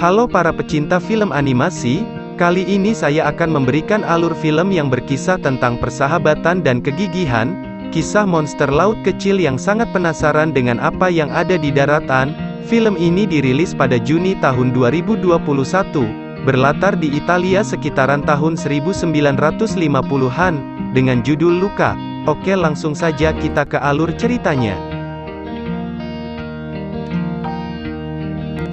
Halo para pecinta film animasi, kali ini saya akan memberikan alur film yang berkisah tentang persahabatan dan kegigihan, kisah monster laut kecil yang sangat penasaran dengan apa yang ada di daratan. Film ini dirilis pada Juni tahun 2021, berlatar di Italia sekitaran tahun 1950-an, dengan judul Luca. Oke, langsung saja kita ke alur ceritanya.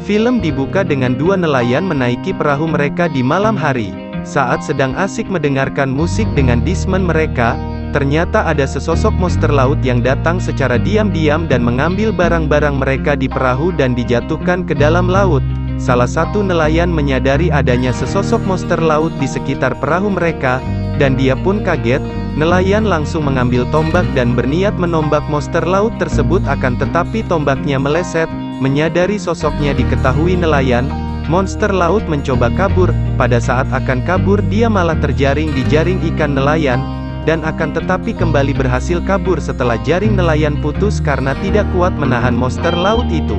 Film dibuka dengan dua nelayan menaiki perahu mereka di malam hari. Saat sedang asik mendengarkan musik dengan discman mereka, ternyata ada sesosok monster laut yang datang secara diam-diam dan mengambil barang-barang mereka di perahu dan dijatuhkan ke dalam laut. Salah satu nelayan menyadari adanya sesosok monster laut di sekitar perahu mereka, dan dia pun kaget. Nelayan langsung mengambil tombak dan berniat menombak monster laut tersebut, akan tetapi tombaknya meleset. Menyadari sosoknya diketahui nelayan, monster laut mencoba kabur. Pada saat akan kabur, dia malah terjaring di jaring ikan nelayan, dan akan tetapi kembali berhasil kabur setelah jaring nelayan putus karena tidak kuat menahan monster laut itu.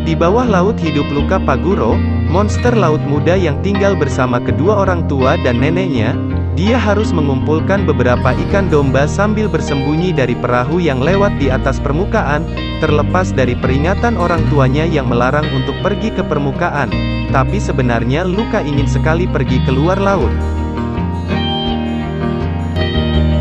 Di bawah laut hidup Luca Paguro, monster laut muda yang tinggal bersama kedua orang tua dan neneknya. Dia harus mengumpulkan beberapa ikan domba sambil bersembunyi dari perahu yang lewat di atas permukaan, terlepas dari peringatan orang tuanya yang melarang untuk pergi ke permukaan. Tapi sebenarnya Luca ingin sekali pergi keluar laut.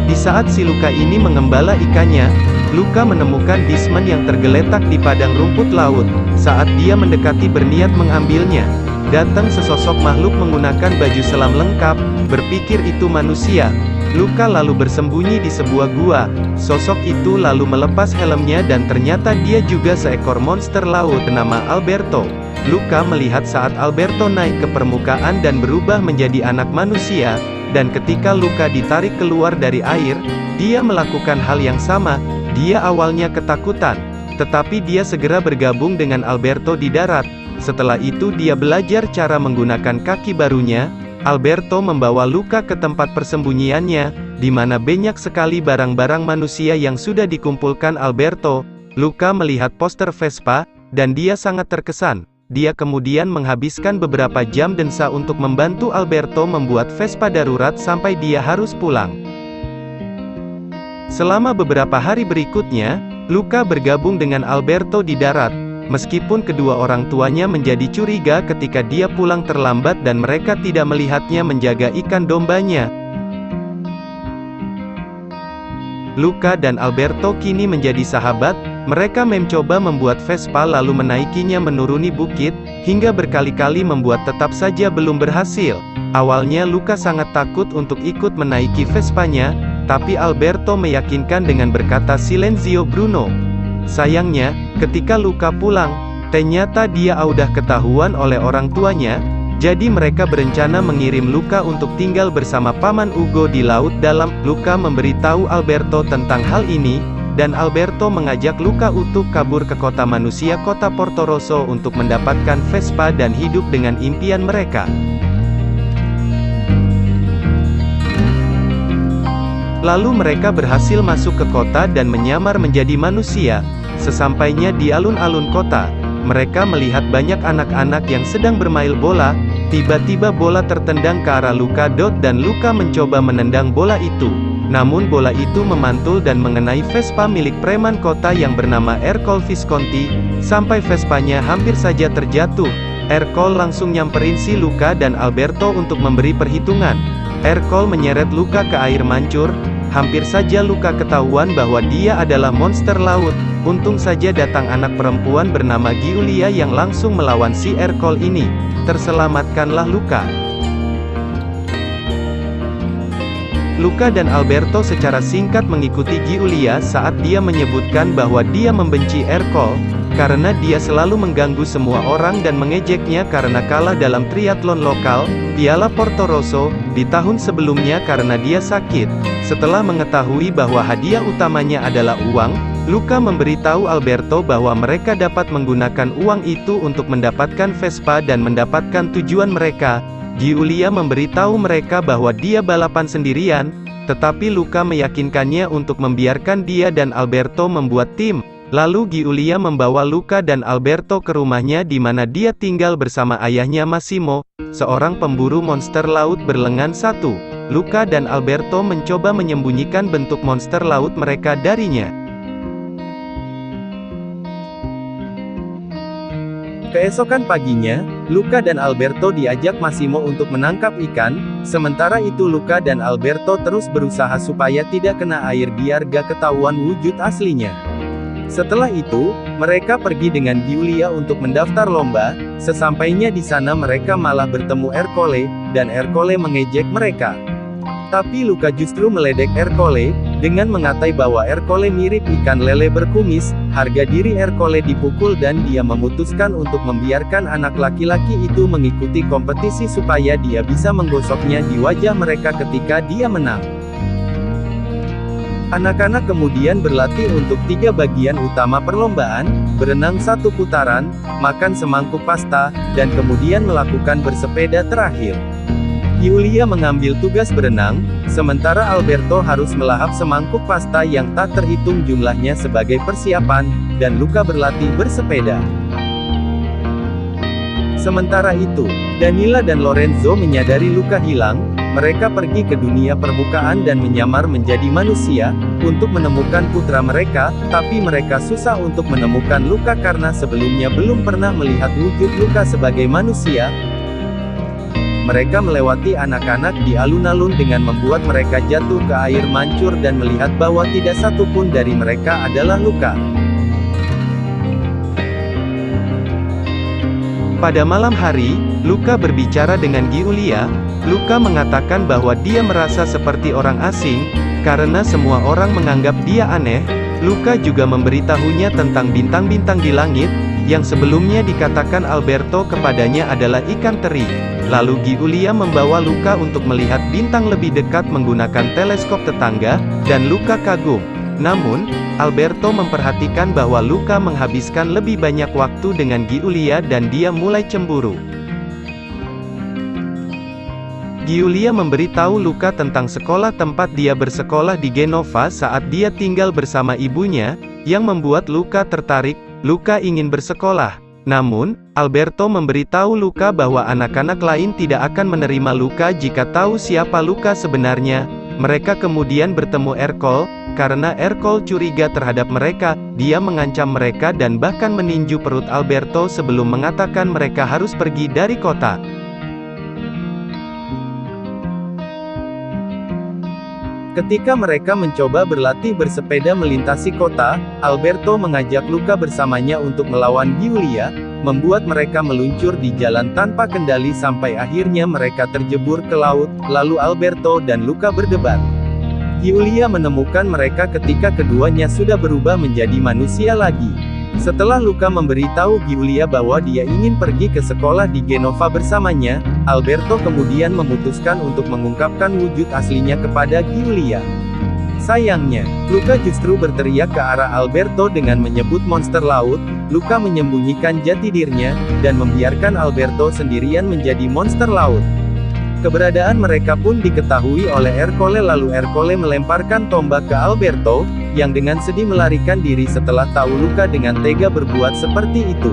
Di saat si Luca ini mengembala ikannya, Luca menemukan discman yang tergeletak di padang rumput laut. Saat dia mendekati berniat mengambilnya, datang sesosok makhluk menggunakan baju selam lengkap. Berpikir itu manusia, Luca lalu bersembunyi di sebuah gua. Sosok itu lalu melepas helmnya dan ternyata dia juga seekor monster laut bernama Alberto. Luca melihat saat Alberto naik ke permukaan dan berubah menjadi anak manusia, dan ketika Luca ditarik keluar dari air, dia melakukan hal yang sama. Dia awalnya ketakutan, tetapi dia segera bergabung dengan Alberto di darat. Setelah itu dia belajar cara menggunakan kaki barunya. Alberto membawa Luca ke tempat persembunyiannya, di mana banyak sekali barang-barang manusia yang sudah dikumpulkan Alberto. Luca melihat poster Vespa, dan dia sangat terkesan. Dia kemudian menghabiskan beberapa jam densa untuk membantu Alberto membuat Vespa darurat sampai dia harus pulang. Selama beberapa hari berikutnya, Luca bergabung dengan Alberto di darat. Meskipun kedua orang tuanya menjadi curiga ketika dia pulang terlambat dan mereka tidak melihatnya menjaga ikan dombanya. Luca dan Alberto kini menjadi sahabat. Mereka mencoba membuat Vespa lalu menaikinya menuruni bukit, hingga berkali-kali membuat tetap saja belum berhasil. Awalnya Luca sangat takut untuk ikut menaiki Vespanya, tapi Alberto meyakinkan dengan berkata "Silenzio Bruno". Sayangnya, ketika Luca pulang, ternyata dia udah ketahuan oleh orang tuanya. Jadi mereka berencana mengirim Luca untuk tinggal bersama Paman Ugo di laut dalam. Luca memberitahu Alberto tentang hal ini, dan Alberto mengajak Luca untuk kabur ke kota manusia, kota Portorosso, untuk mendapatkan Vespa dan hidup dengan impian mereka. Lalu mereka berhasil masuk ke kota dan menyamar menjadi manusia. Sesampainya di alun-alun kota, mereka melihat banyak anak-anak yang sedang bermain bola. Tiba-tiba bola tertendang ke arah Luca, dan Luca mencoba menendang bola itu. Namun bola itu memantul dan mengenai Vespa milik preman kota yang bernama Ercole Visconti, sampai Vespanya hampir saja terjatuh. Ercole langsung nyamperin si Luca dan Alberto untuk memberi perhitungan. Ercole menyeret Luca ke air mancur. Hampir saja Luca ketahuan bahwa dia adalah monster laut. Untung saja datang anak perempuan bernama Giulia yang langsung melawan si Ercole ini. Terselamatkanlah Luca. Luca dan Alberto secara singkat mengikuti Giulia saat dia menyebutkan bahwa dia membenci Ercole, karena dia selalu mengganggu semua orang dan mengejeknya karena kalah dalam triathlon lokal, Piala Portorosso, di tahun sebelumnya karena dia sakit. Setelah mengetahui bahwa hadiah utamanya adalah uang, Luca memberitahu Alberto bahwa mereka dapat menggunakan uang itu untuk mendapatkan Vespa dan mendapatkan tujuan mereka. Giulia memberitahu mereka bahwa dia balapan sendirian, tetapi Luca meyakinkannya untuk membiarkan dia dan Alberto membuat tim. Lalu Giulia membawa Luca dan Alberto ke rumahnya di mana dia tinggal bersama ayahnya Massimo, seorang pemburu monster laut berlengan satu. Luca dan Alberto mencoba menyembunyikan bentuk monster laut mereka darinya. Keesokan paginya, Luca dan Alberto diajak Massimo untuk menangkap ikan, sementara itu Luca dan Alberto terus berusaha supaya tidak kena air biar gak ketahuan wujud aslinya. Setelah itu, mereka pergi dengan Giulia untuk mendaftar lomba. Sesampainya di sana mereka malah bertemu Ercole, dan Ercole mengejek mereka. Tapi Luca justru meledek Ercole, dengan mengatai bahwa Ercole mirip ikan lele berkumis. Harga diri Ercole dipukul dan dia memutuskan untuk membiarkan anak laki-laki itu mengikuti kompetisi supaya dia bisa menggosoknya di wajah mereka ketika dia menang. Anak-anak kemudian berlatih untuk 3 bagian utama perlombaan, berenang 1 putaran, makan semangkuk pasta, dan kemudian melakukan bersepeda terakhir. Giulia mengambil tugas berenang, sementara Alberto harus melahap semangkuk pasta yang tak terhitung jumlahnya sebagai persiapan, dan Luca berlatih bersepeda. Sementara itu, Danila dan Lorenzo menyadari Luca hilang. Mereka pergi ke dunia permukaan dan menyamar menjadi manusia, untuk menemukan putra mereka, tapi mereka susah untuk menemukan Luca karena sebelumnya belum pernah melihat wujud Luca sebagai manusia. Mereka melewati anak-anak di alun-alun dengan membuat mereka jatuh ke air mancur dan melihat bahwa tidak satu pun dari mereka adalah Luca. Pada malam hari, Luca berbicara dengan Giulia. Luca mengatakan bahwa dia merasa seperti orang asing, karena semua orang menganggap dia aneh. Luca juga memberitahunya tentang bintang-bintang di langit, yang sebelumnya dikatakan Alberto kepadanya adalah ikan teri. Lalu Giulia membawa Luca untuk melihat bintang lebih dekat menggunakan teleskop tetangga, dan Luca kagum. Namun, Alberto memperhatikan bahwa Luca menghabiskan lebih banyak waktu dengan Giulia dan dia mulai cemburu. Giulia memberitahu Luca tentang sekolah tempat dia bersekolah di Genova saat dia tinggal bersama ibunya, yang membuat Luca tertarik. Luca ingin bersekolah. Namun, Alberto memberitahu Luca bahwa anak-anak lain tidak akan menerima Luca jika tahu siapa Luca sebenarnya. Mereka kemudian bertemu Ercole, karena Ercole curiga terhadap mereka. Dia mengancam mereka dan bahkan meninju perut Alberto sebelum mengatakan mereka harus pergi dari kota. Ketika mereka mencoba berlatih bersepeda melintasi kota, Alberto mengajak Luca bersamanya untuk melawan Giulia, membuat mereka meluncur di jalan tanpa kendali sampai akhirnya mereka terjebur ke laut. Lalu Alberto dan Luca berdebat. Giulia menemukan mereka ketika keduanya sudah berubah menjadi manusia lagi. Setelah Luca memberitahu Giulia bahwa dia ingin pergi ke sekolah di Genova bersamanya, Alberto kemudian memutuskan untuk mengungkapkan wujud aslinya kepada Giulia. Sayangnya, Luca justru berteriak ke arah Alberto dengan menyebut monster laut. Luca menyembunyikan jati dirinya, dan membiarkan Alberto sendirian menjadi monster laut. Keberadaan mereka pun diketahui oleh Ercole, lalu Ercole melemparkan tombak ke Alberto, yang dengan sedih melarikan diri setelah tahu Luca dengan tega berbuat seperti itu.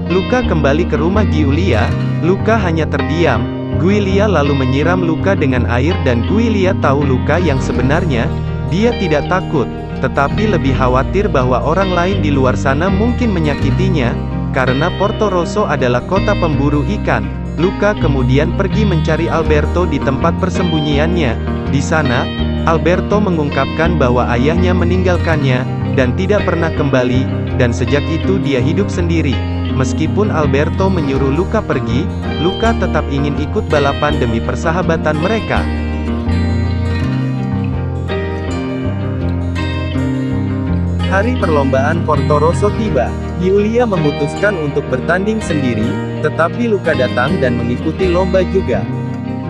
Luca kembali ke rumah Giulia. Luca hanya terdiam. Giulia lalu menyiram Luca dengan air dan Giulia tahu Luca yang sebenarnya. Dia tidak takut, tetapi lebih khawatir bahwa orang lain di luar sana mungkin menyakitinya, karena Porto Rosso adalah kota pemburu ikan. Luca kemudian pergi mencari Alberto di tempat persembunyiannya. Di sana, Alberto mengungkapkan bahwa ayahnya meninggalkannya, dan tidak pernah kembali, dan sejak itu dia hidup sendiri. Meskipun Alberto menyuruh Luca pergi, Luca tetap ingin ikut balapan demi persahabatan mereka. Hari perlombaan Porto Rosso tiba. Giulia memutuskan untuk bertanding sendiri, tetapi Luca datang dan mengikuti lomba juga.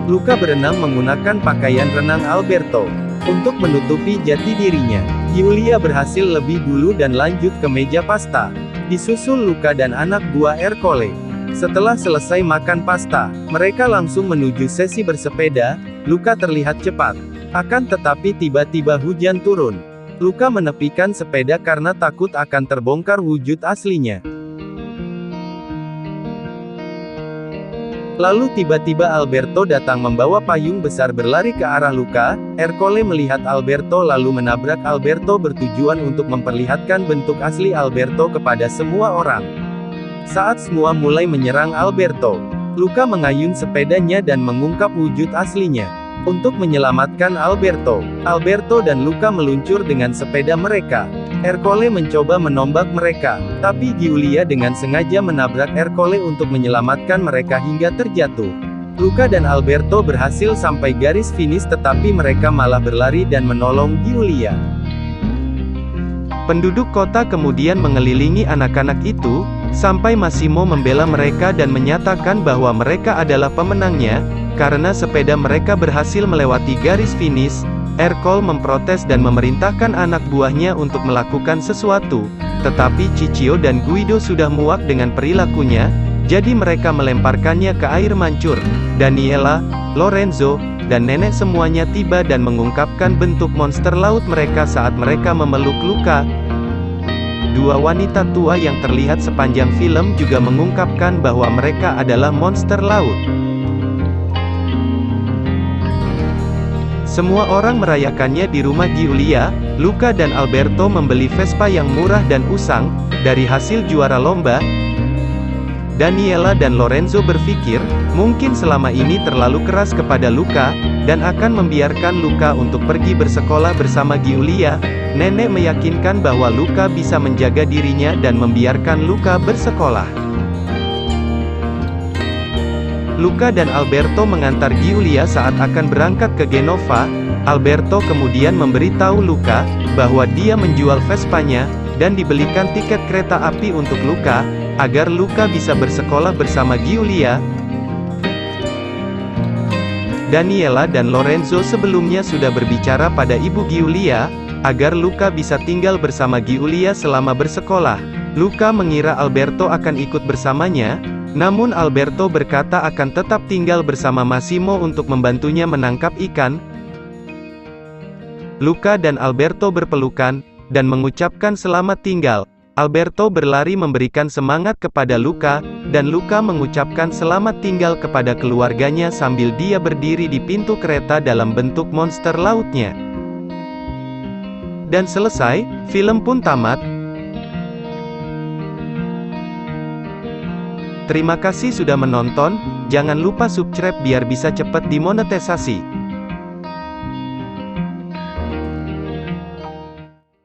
Luca berenang menggunakan pakaian renang Alberto. Untuk menutupi jati dirinya, Giulia berhasil lebih dulu dan lanjut ke meja pasta. Disusul Luca dan anak buah Ercole. Setelah selesai makan pasta, mereka langsung menuju sesi bersepeda. Luca terlihat cepat. Akan tetapi tiba-tiba hujan turun. Luka menepikan sepeda karena takut akan terbongkar wujud aslinya. Lalu tiba-tiba Alberto datang membawa payung besar berlari ke arah Luka. Ercole melihat Alberto lalu menabrak Alberto bertujuan untuk memperlihatkan bentuk asli Alberto kepada semua orang. Saat semua mulai menyerang Alberto, Luka mengayun sepedanya dan mengungkap wujud aslinya. Untuk menyelamatkan Alberto, Alberto dan Luka meluncur dengan sepeda mereka. Ercole mencoba menombak mereka, tapi Giulia dengan sengaja menabrak Ercole untuk menyelamatkan mereka hingga terjatuh. Luka dan Alberto berhasil sampai garis finish tetapi mereka malah berlari dan menolong Giulia. Penduduk kota kemudian mengelilingi anak-anak itu, sampai Massimo membela mereka dan menyatakan bahwa mereka adalah pemenangnya, karena sepeda mereka berhasil melewati garis finish. Ercole memprotes dan memerintahkan anak buahnya untuk melakukan sesuatu, tetapi Ciccio dan Guido sudah muak dengan perilakunya, jadi mereka melemparkannya ke air mancur. Daniela, Lorenzo, dan nenek semuanya tiba dan mengungkapkan bentuk monster laut mereka saat mereka memeluk Luka. Dua wanita tua yang terlihat sepanjang film juga mengungkapkan bahwa mereka adalah monster laut. Semua orang merayakannya di rumah Giulia. Luka dan Alberto membeli Vespa yang murah dan usang, dari hasil juara lomba. Daniela dan Lorenzo berpikir, mungkin selama ini terlalu keras kepada Luka, dan akan membiarkan Luka untuk pergi bersekolah bersama Giulia. Nenek meyakinkan bahwa Luka bisa menjaga dirinya dan membiarkan Luka bersekolah. Luka dan Alberto mengantar Giulia saat akan berangkat ke Genova. Alberto kemudian memberitahu Luka bahwa dia menjual Vespanya, dan dibelikan tiket kereta api untuk Luka, agar Luka bisa bersekolah bersama Giulia. Daniela dan Lorenzo sebelumnya sudah berbicara pada ibu Giulia, agar Luka bisa tinggal bersama Giulia selama bersekolah. Luka mengira Alberto akan ikut bersamanya, namun Alberto berkata akan tetap tinggal bersama Massimo untuk membantunya menangkap ikan. Luka dan Alberto berpelukan, dan mengucapkan selamat tinggal. Alberto berlari memberikan semangat kepada Luka, dan Luka mengucapkan selamat tinggal kepada keluarganya sambil dia berdiri di pintu kereta dalam bentuk monster lautnya. Dan selesai, film pun tamat. Terima kasih sudah menonton, jangan lupa subscribe biar bisa cepat dimonetisasi.